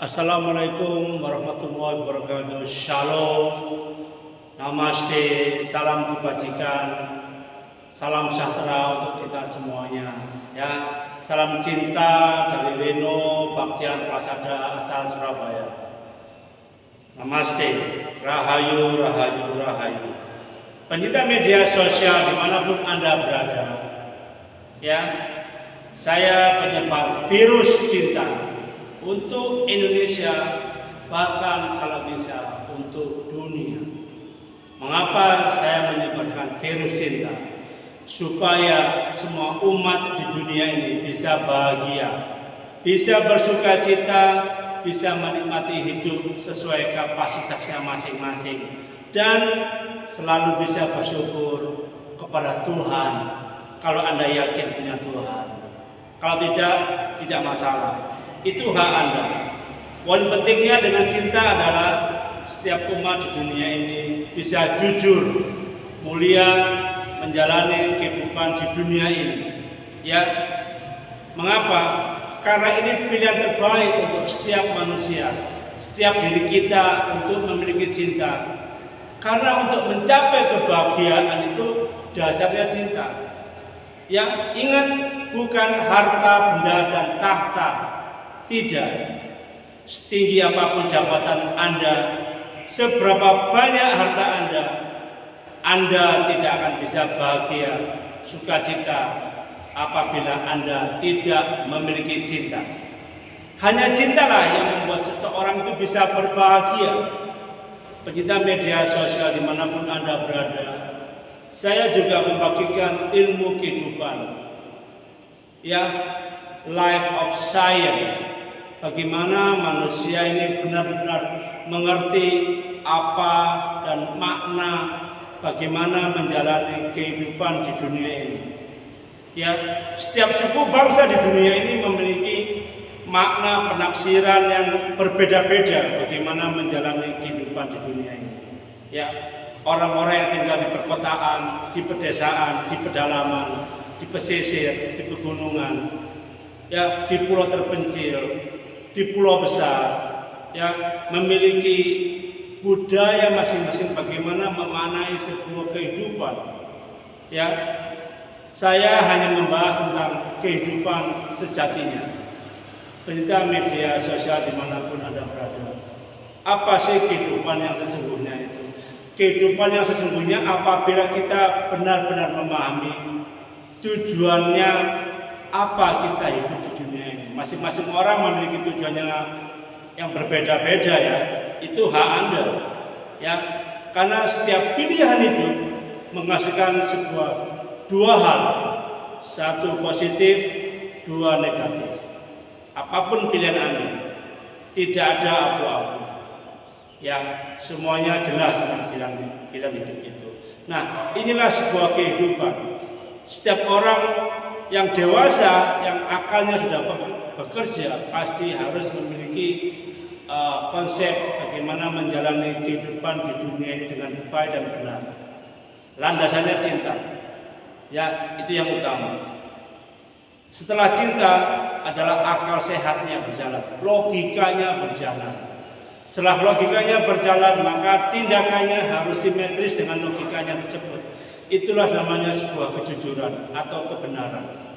Assalamualaikum warahmatullahi wabarakatuh. Shalom, namaste, salam kebajikan, salam sejahtera untuk kita semuanya. Ya, salam cinta dari Reno Baktian Prasada asal Surabaya. Namaste, rahayu, rahayu, rahayu. Pencinta media sosial dimanapun Anda berada, ya, saya penyebar virus cinta untuk Indonesia, bahkan kalau bisa untuk dunia. Mengapa saya menyebarkan virus cinta? Supaya semua umat di dunia ini bisa bahagia, bisa bersuka cita, bisa menikmati hidup sesuai kapasitasnya masing-masing, dan selalu bisa bersyukur kepada Tuhan kalau Anda yakin punya Tuhan. Kalau tidak masalah. Itu hak Anda. Poin pentingnya dengan cinta adalah setiap umat di dunia ini bisa jujur, mulia, menjalani kehidupan di dunia ini. Ya, mengapa? Karena ini pilihan terbaik untuk setiap manusia, setiap diri kita untuk memiliki cinta. Karena untuk mencapai kebahagiaan itu dasarnya cinta. Ya, ingat, bukan harta, benda, dan tahta. Tidak, setinggi apapun jabatan Anda, seberapa banyak harta Anda tidak akan bisa bahagia, sukacita apabila Anda tidak memiliki cinta. Hanya cintalah yang membuat seseorang itu bisa berbahagia. Pencinta media sosial dimanapun Anda berada, saya juga membagikan ilmu kehidupan, ya, life of science. Bagaimana manusia ini benar-benar mengerti apa dan makna bagaimana menjalani kehidupan di dunia ini. Ya, setiap suku bangsa di dunia ini memiliki makna penafsiran yang berbeda-beda bagaimana menjalani kehidupan di dunia ini. Ya, orang-orang yang tinggal di perkotaan, di pedesaan, di pedalaman, di pesisir, di pegunungan, ya, di pulau terpencil, di pulau besar, ya, memiliki budaya masing-masing bagaimana memaknai sebuah kehidupan. Ya, saya hanya membahas tentang kehidupan sejatinya. Pencinta media sosial dimanapun Anda berada, apa sih kehidupan yang sesungguhnya itu? Kehidupan yang sesungguhnya apabila kita benar-benar memahami tujuannya apa kita hidup di dunia ini. Masing-masing orang memiliki tujuannya yang berbeda-beda, ya. Itu hak Anda, ya. Karena setiap pilihan hidup menghasilkan dua hal, satu positif, dua negatif. Apapun pilihan Anda, tidak ada abu-abu. Ya, semuanya jelas dengan pilihan hidup itu. Nah, inilah sebuah kehidupan. Setiap orang yang dewasa, yang akalnya sudah bekerja, pasti harus memiliki konsep bagaimana menjalani kehidupan di dunia ini dengan baik dan benar. Landasannya cinta, ya, itu yang utama. Setelah cinta adalah akal sehatnya berjalan, logikanya berjalan. Setelah logikanya berjalan, maka tindakannya harus simetris dengan logikanya tersebut. Itulah namanya sebuah kejujuran atau kebenaran.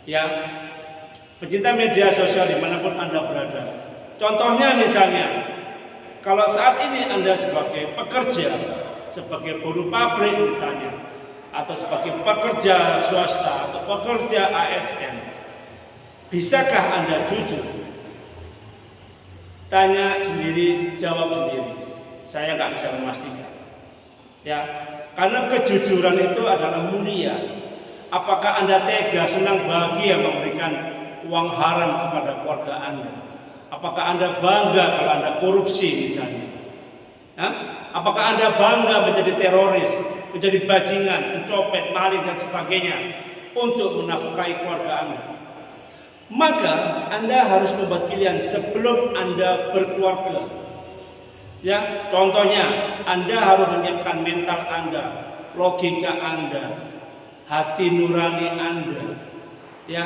Ya, pencinta media sosial dimanapun Anda berada. Contohnya misalnya, kalau saat ini Anda sebagai pekerja, sebagai buruh pabrik misalnya, atau sebagai pekerja swasta atau pekerja ASN, bisakah Anda jujur? Tanya sendiri, jawab sendiri. Saya nggak bisa memastikan. Ya, karena kejujuran itu adalah mulia. Apakah Anda tega, senang, bahagia memberikan uang haram kepada keluarga Anda? Apakah Anda bangga kalau Anda korupsi misalnya? Apakah Anda bangga menjadi teroris, menjadi bajingan, pencopet, maling dan sebagainya untuk menafkahi keluarga Anda? Maka Anda harus membuat pilihan sebelum Anda berkeluarga. Ya, contohnya Anda harus menyiapkan mental Anda, logika Anda, hati nurani Anda. Ya,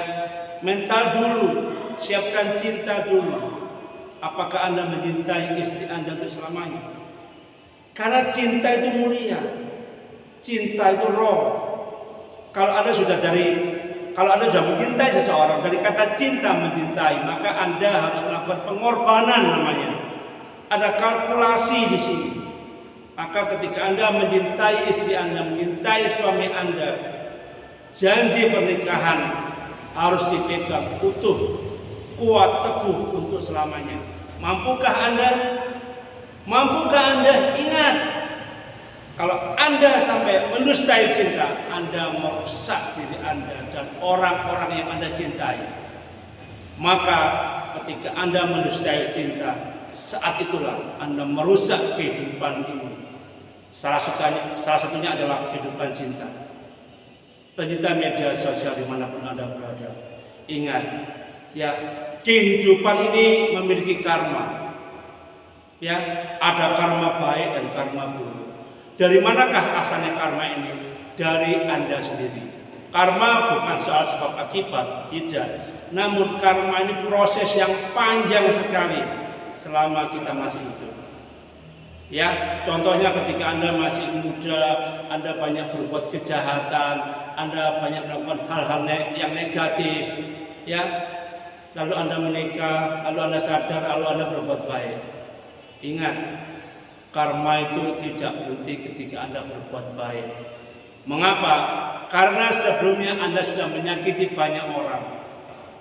mental dulu, siapkan cinta dulu. apakah Anda mencintai istri Anda untuk selamanya? Karena cinta itu mulia, cinta itu roh. Kalau Anda sudah mencintai seseorang, dari kata cinta mencintai, maka Anda harus melakukan pengorbanan namanya. Ada kalkulasi di sini. Maka ketika Anda mencintai istri Anda, mencintai suami Anda, janji pernikahan harus dipegang utuh, kuat, teguh untuk selamanya. Mampukah Anda? Mampukah Anda? Ingat, kalau Anda sampai mendustai cinta, Anda merusak diri Anda dan orang-orang yang Anda cintai. Maka ketika Anda mendustai cinta, saat itulah Anda merusak kehidupan ini. Salah satunya adalah kehidupan cinta. Pencinta media sosial dimanapun Anda berada, ingat, ya, kehidupan ini memiliki karma. Ya, ada karma baik dan karma buruk. Dari manakah asalnya karma ini? Dari Anda sendiri. Karma bukan soal sebab akibat, tidak. Namun karma ini proses yang panjang sekali selama kita masih hidup. Ya, contohnya ketika Anda masih muda, Anda banyak berbuat kejahatan, Anda banyak melakukan hal-hal yang negatif, ya. Lalu Anda menikah, lalu Anda sadar, lalu Anda berbuat baik. Ingat, karma itu tidak berhenti ketika Anda berbuat baik. Mengapa? Karena sebelumnya Anda sudah menyakiti banyak orang.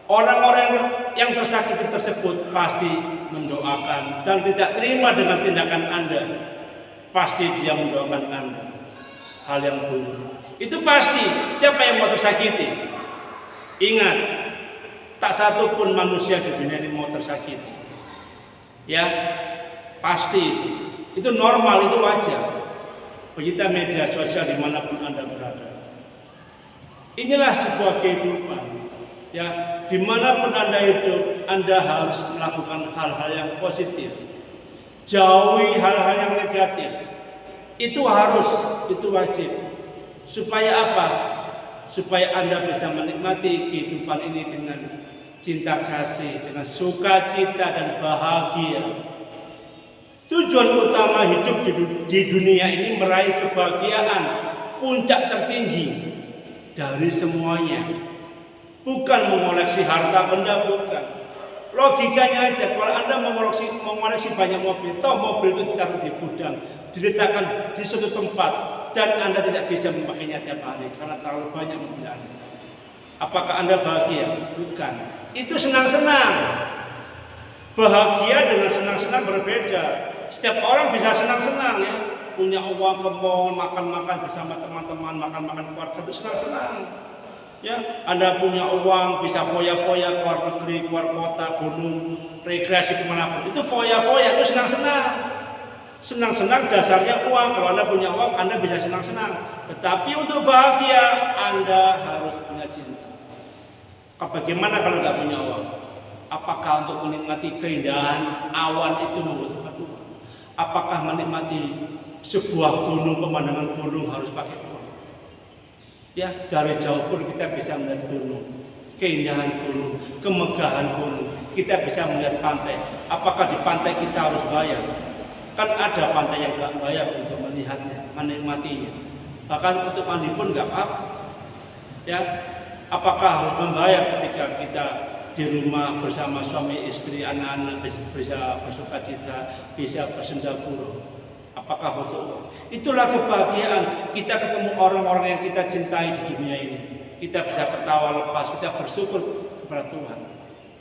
Orang-orang yang tersakiti tersebut pasti mendoakan dan tidak terima dengan tindakan Anda. Pasti dia mendoakan Anda hal yang buruk. Itu pasti. Siapa yang mau tersakiti? Ingat, tak satu pun manusia di dunia ini mau tersakiti. Ya, pasti itu. Itu normal, itu wajar. Pencinta media sosial dimanapun Anda berada. Inilah sebuah kehidupan. Ya, dimanapun Anda hidup, Anda harus melakukan hal-hal yang positif. Jauhi hal-hal yang negatif. Itu harus, itu wajib. Supaya apa? Supaya Anda bisa menikmati kehidupan ini dengan cinta kasih, dengan sukacita dan bahagia. Tujuan utama hidup di dunia ini meraih kebahagiaan, puncak tertinggi dari semuanya. Bukan mengoleksi harta benda, bukan. Logikanya aja, kalau Anda mengoleksi banyak mobil, toh mobil itu ditaruh di gudang, diletakkan di suatu tempat, dan Anda tidak bisa memakainya tiap hari karena terlalu banyak mobil Anda. Apakah Anda bahagia? Bukan. Itu senang-senang. Bahagia dengan senang-senang berbeda. Setiap orang bisa senang-senang, ya. Punya uang ke mall, makan-makan bersama teman-teman, makan-makan keluarga, itu senang-senang. Ya, Anda punya uang bisa foya-foya keluar negeri, keluar kota, gunung, rekreasi kemanapun. Itu foya-foya, itu senang-senang. Senang-senang dasarnya uang. Kalau Anda punya uang, Anda bisa senang-senang. Tetapi untuk bahagia, Anda harus punya cinta. Bagaimana kalau nggak punya uang? Apakah untuk menikmati keindahan awan itu membutuhkan uang? Apakah menikmati sebuah gunung, pemandangan gunung harus pakai uang? Ya, dari jauh pun kita bisa melihat gunung, keindahan gunung, kemegahan gunung. Kita bisa melihat pantai. Apakah di pantai kita harus bayar? Kan ada pantai yang nggak bayar untuk melihatnya, menikmatinya. Bahkan untuk mandi pun nggak apa-apa. Ya, apakah harus membayar ketika kita di rumah bersama suami istri, anak-anak bisa bersukacita, bisa bersendagurau? Apakah butuh uang? Itulah kebahagiaan. Kita ketemu orang-orang yang kita cintai di dunia ini. Kita bisa ketawa lepas, kita bersyukur kepada Tuhan.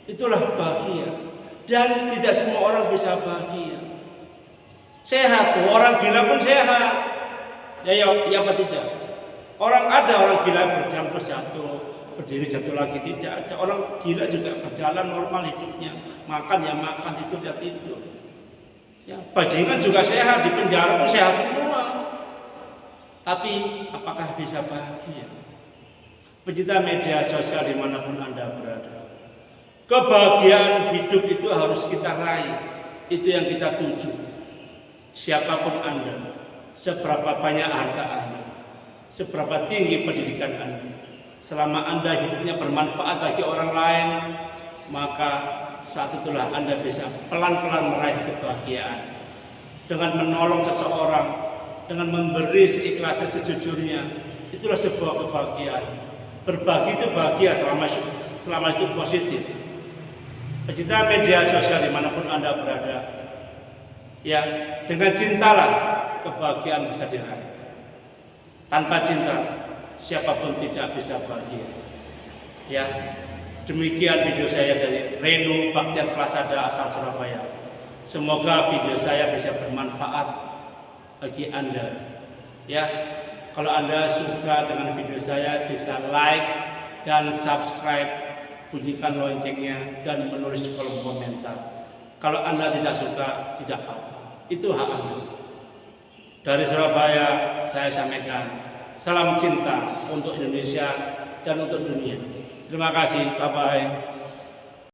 Itulah bahagia. Dan tidak semua orang bisa bahagia. Sehat, orang gila pun sehat. Ya apa tidak? Orang gila berjalan terjatuh, berdiri jatuh lagi, tidak ada. Orang gila juga berjalan normal hidupnya, makan ya makan, tidur ya tidur. Ya, bajingan juga sehat, di penjara pun sehat semua. Tapi apakah bisa bahagia? Pencinta media sosial dimanapun Anda berada, kebahagiaan hidup itu harus kita raih. Itu yang kita tuju. Siapapun Anda, seberapa banyak harta Anda, seberapa tinggi pendidikan Anda, selama Anda hidupnya bermanfaat bagi orang lain, maka saat itulah Anda bisa pelan-pelan meraih kebahagiaan. Dengan menolong seseorang, dengan memberi seikhlasnya sejujurnya, itulah sebuah kebahagiaan. Berbagi itu bahagia selama itu positif. Pecinta media sosial dimanapun Anda berada, ya dengan cintalah kebahagiaan bisa diraih. Tanpa cinta, siapapun tidak bisa bahagia. Ya, demikian video saya dari Reno Baktiar Plasada asal Surabaya. Semoga video saya bisa bermanfaat bagi Anda. Ya, kalau Anda suka dengan video saya bisa like dan subscribe, bunyikan loncengnya dan menulis di kolom komentar. Kalau Anda tidak suka, tidak apa-apa. Itu hak Anda. Dari Surabaya saya sampaikan salam cinta untuk Indonesia dan untuk dunia. Terima kasih, bye-bye.